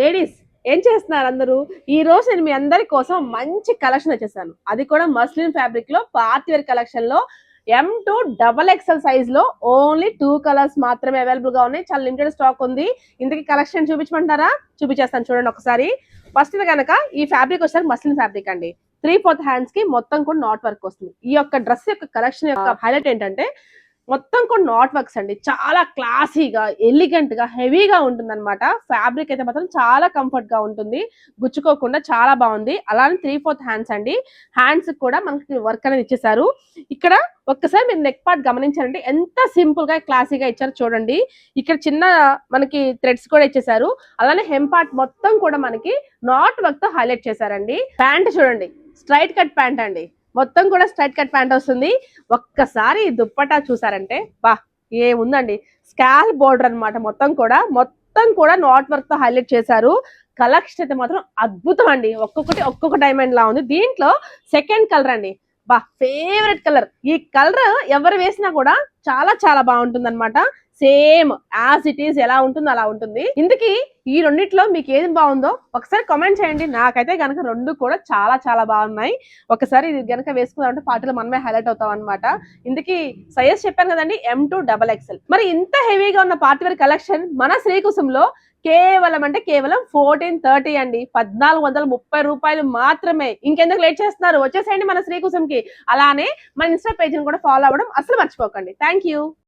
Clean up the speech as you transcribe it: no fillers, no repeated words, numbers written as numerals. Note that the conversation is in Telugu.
లేడీస్ ఏం చేస్తున్నారు అందరూ? ఈ రోజు నేను మీ అందరి కోసం మంచి కలెక్షన్ వచ్చేసాను. అది కూడా మస్లిన్ ఫ్యాబ్రిక్ లో పార్టీ వేర్ కలెక్షన్ లో M2 XXL సైజ్ లో ఓన్లీ 2 కలర్స్ మాత్రమే అవైలబుల్ గా ఉన్నాయి. చాలా లిమిటెడ్ స్టాక్ ఉంది. ఇంతకీ కలెక్షన్ చూపించమంటారా? చూపించేస్తాను చూడండి ఒకసారి. ఫస్ట్ కనుక ఈ ఫ్యాబ్రిక్ వచ్చేసరికి మస్లిన్ ఫ్యాబ్రిక్ అండి. 3/4 హ్యాండ్స్ కి మొత్తం కూడా నాట్ వర్క్ వస్తుంది. ఈ యొక్క డ్రెస్ యొక్క కలెక్షన్ యొక్క హైలైట్ ఏంటంటే మొత్తం కూడా నాట్ వర్క్స్ అండి. చాలా క్లాసీగా ఎలిగెంట్ గా హెవీగా ఉంటుంది అనమాట. ఫ్యాబ్రిక్ అయితే మాత్రం చాలా కంఫర్ట్ గా ఉంటుంది, గుచ్చుకోకుండా చాలా బాగుంది. అలానే 3/4 హ్యాండ్స్ అండి. హ్యాండ్స్ కూడా మనకి వర్క్ అనేది ఇచ్చేసారు. ఇక్కడ ఒక్కసారి మీరు నెక్ పార్ట్ గమనించారంటే ఎంత సింపుల్ గా క్లాసీగా ఇచ్చారు చూడండి. ఇక్కడ చిన్న మనకి థ్రెడ్స్ కూడా ఇచ్చేసారు. అలానే హెమ్ పార్ట్ మొత్తం కూడా మనకి నాట్ వర్క్ తో హైలైట్ చేశారండి. ప్యాంట్ చూడండి, స్ట్రైట్ కట్ ప్యాంట్ అండి. మొత్తం కూడా స్ట్రైట్ కట్ ప్యాంట్ వస్తుంది. ఒక్కసారి దుప్పటా చూసారంటే బా ఏముందండి, స్కాల్ బోర్డర్ అనమాట. మొత్తం కూడా నాట్ వర్క్ తో హైలైట్ చేశారు. కలెక్షన్ అయితే మాత్రం అద్భుతం అండి. ఒక్కొక్క డైమండ్ లా ఉంది. దీంట్లో సెకండ్ కలర్ అండి, బా ఫేవరెట్ కలర్. ఈ కలర్ ఎవరు వేసినా కూడా చాలా చాలా బాగుంటుంది అనమాట. సేమ్ యాజ్ ఇట్ ఈస్ ఎలా ఉంటుందో అలా ఉంటుంది. ఇందుకీ ఈ రెండిట్లో మీకు ఏది బాగుందో ఒకసారి కామెంట్ చేయండి. నాకైతే గనక రెండు కూడా చాలా చాలా బాగున్నాయి. ఒకసారి ఇది గనక వేసుకుందామంటే పార్టీలో మనమే హైలైట్ అవుతాం అనమాట. ఇందుకీ సైజ్ చెప్పాను కదండి, M2 XXL. మరి ఇంత హెవీగా ఉన్న పార్టీ వేర్ కలెక్షన్ మన శ్రీకుశంలో కేవలం 1430 అండి. 1430 రూపాయలు మాత్రమే. ఇంకెందుకు లేట్ చేస్తున్నారు, వచ్చేసేయండి మన శ్రీకుశంకి. అలానే మన ఇన్స్టా పేజ్ కూడా ఫాలో అవ్వడం అసలు మర్చిపోకండి. Thank you.